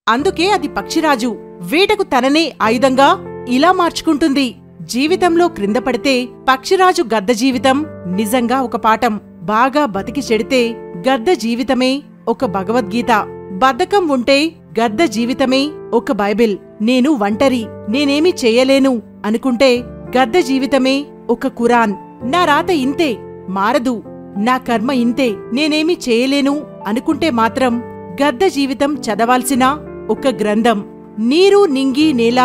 అందుకే అది పక్షిరాజు. వేటకు తననే ఆయుధంగా ఇలా మార్చుకుంటుంది. జీవితంలో క్రిందపడితే పక్షిరాజు గద్ద జీవితం నిజంగా ఒక పాఠం. బాగా బతికి చెడితే గద్ద జీవితమే ఒక భగవద్గీత. బద్ధకం ఉంటే గద్ద జీవితమే ఒక బైబిల్. నేను ఒంటరి, నేనేమీ చెయ్యలేను అనుకుంటే గద్ద జీవితమే ఒక ఖురాన్. నా రాత ఇంతే, మారదు, నా కర్మ ఇంతే, నేనేమీ చేయలేను అనుకుంటే మాత్రం గద్ద జీవితం చదవాల్సిన ఒక గ్రంథం. నీరు నింగి నేల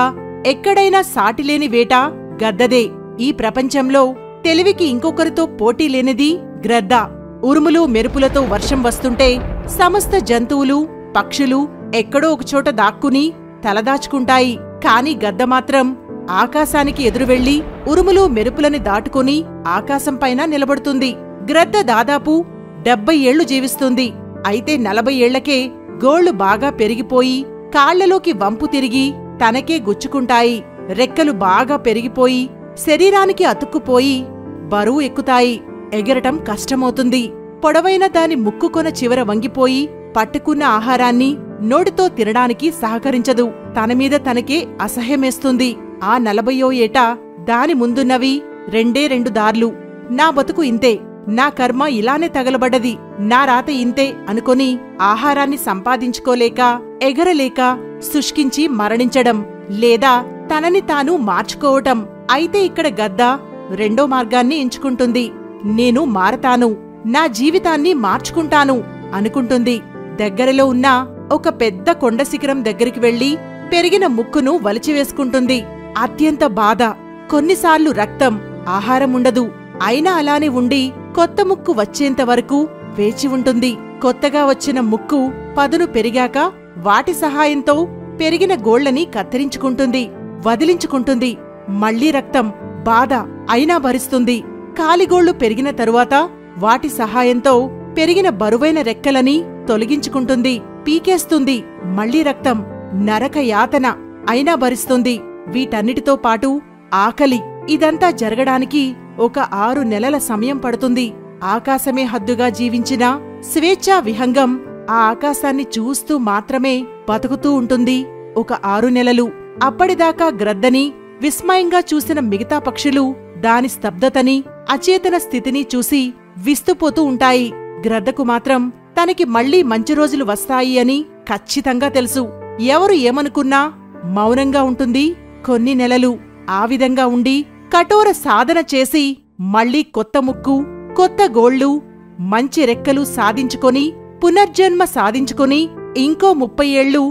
ఎక్కడైనా సాటిలేని వేట గద్దదే. ఈ ప్రపంచంలో తెలివికి ఇంకొకరితో పోటీ లేనిది గ్రద్ద. ఉరుములు మెరుపులతో వర్షం వస్తుంటే సమస్త జంతువులు పక్షులు ఎక్కడో ఒకచోట దాక్కుని తలదాచుకుంటాయి. కాని గద్ద మాత్రం ఆకాశానికి ఎదురువెళ్లి ఉరుములు మెరుపులని దాటుకుని ఆకాశంపైన నిలబడుతుంది. గ్రద్ద దాదాపు 70 ఏళ్లు జీవిస్తుంది. అయితే 40 ఏళ్లకే గోళ్లు బాగా పెరిగిపోయి కాళ్లలోకి వంపు తిరిగి తనకే గుచ్చుకుంటాయి. రెక్కలు బాగా పెరిగిపోయి శరీరానికి అతుక్కుపోయి బరువు ఎక్కుతాయి. ఎగరటం కష్టమవుతుంది. పొడవైన దాని ముక్కుకొన చివర వంగిపోయి పట్టుకున్న ఆహారాన్ని నోటితో తినడానికి సహకరించదు. తనమీద తనకే అసహ్యమేస్తుంది. ఆ 40వ ఏట దాని ముందున్నవి 2 దార్లు. నా బతుకు ఇంతే, నా కర్మ ఇలానే తగలబడ్డది, నా రాత ఇంతే అనుకొని ఆహారాన్ని సంపాదించుకోలేక ఎగరలేక శుష్కించి మరణించడం, లేదా తనని తాను మార్చుకోవటం. అయితే ఇక్కడ గద్ద 2వ మార్గాన్ని ఎంచుకుంటుంది. నేను మారతాను, నా జీవితాన్ని మార్చుకుంటాను అనుకుంటుంది. దగ్గరలో ఉన్న ఒక పెద్ద కొండ శిఖరం దగ్గరికి వెళ్లి పెరిగిన ముక్కును వలిచివేసుకుంటుంది. అత్యంత బాధ, కొన్నిసార్లు రక్తం, ఆహారముండదు. అయినా అలానే ఉండి కొత్త ముక్కు వచ్చేంతవరకు వేచి ఉంటుంది. కొత్తగా వచ్చిన ముక్కు పదును పెరిగాక వాటి సహాయంతో పెరిగిన గోళ్లని కత్తిరించుకుంటుంది, వదిలించుకుంటుంది. మళ్లీ రక్తం, బాధ, అయినా భరిస్తుంది. కాలిగోళ్లు పెరిగిన తరువాత వాటి సహాయంతో పెరిగిన బరువైన రెక్కలని తొలగించుకుంటుంది, పీకేస్తుంది. మళ్లీ రక్తం, నరక యాతన, అయినా భరిస్తుంది. వీటన్నిటితో పాటు ఆకలి. ఇదంతా జరగడానికి ఒక 6 నెలల సమయం పడుతుంది. ఆకాశమే హద్దుగా జీవించిన స్వేచ్ఛా విహంగం ఆ ఆకాశాన్ని చూస్తూ మాత్రమే బతుకుతూ ఉంటుంది ఒక 6 నెలలు. అప్పటిదాకా గ్రద్దని విస్మయంగా చూసిన మిగతా పక్షులు దాని స్తబ్దతని, అచేతన స్థితిని చూసి విస్తుపోతూ ఉంటాయి. గ్రద్దకు మాత్రం తనకి మళ్లీ మంచి రోజులు వస్తాయి అని ఖచ్చితంగా తెలుసు. ఎవరు ఏమనుకున్నా మౌనంగా ఉంటుంది కొన్ని నెలలు. ఆ విధంగా ఉండి కఠోర సాధన చేసి మళ్లీ కొత్త ముక్కు, కొత్త గోళ్లు, మంచి రెక్కలు సాధించుకొని పునర్జన్మ సాధించుకొని ఇంకో 30 ఏళ్లు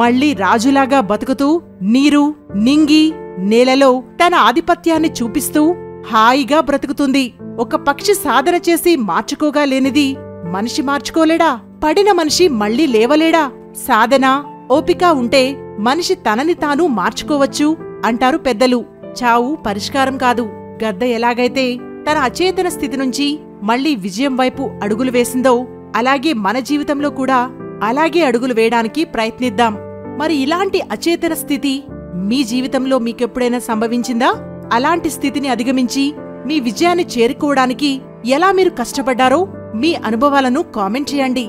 మళ్లీ రాజులాగా బతుకుతూ నీరు నింగి నేలలో తన ఆధిపత్యాన్ని చూపిస్తూ హాయిగా బ్రతుకుతుంది. ఒక పక్షి సాధన చేసి మార్చుకోగా లేనిది మనిషి మార్చుకోలేడా? పడిన మనిషి మళ్లీ లేవలేడా? సాధన, ఓపిక ఉంటే మనిషి తనని తాను మార్చుకోవచ్చు అంటారు పెద్దలు. చావు పరిష్కారం కాదు. గద్ద ఎలాగైతే తన అచేతన స్థితి నుంచి మళ్లీ విజయం వైపు అడుగులు వేసిందో అలాగే మన జీవితంలో కూడా అలాగే అడుగులు వేయడానికి ప్రయత్నిద్దాం. మరి ఇలాంటి అచేతన స్థితి మీ జీవితంలో మీకెప్పుడైనా సంభవించిందా? అలాంటి స్థితిని అధిగమించి మీ విజయాన్ని చేరుకోవడానికి ఎలా మీరు కష్టపడ్డారో మీ అనుభవాలను కామెంట్ చేయండి.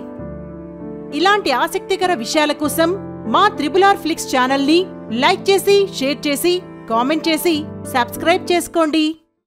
ఇలాంటి ఆసక్తికర విషయాల కోసం మా త్రిబుల్ ఫ్లిక్స్ ఛానల్ని లైక్ చేసి, షేర్ చేసి, కామెంట్ చేసి సబ్స్క్రైబ్ చేసుకోండి.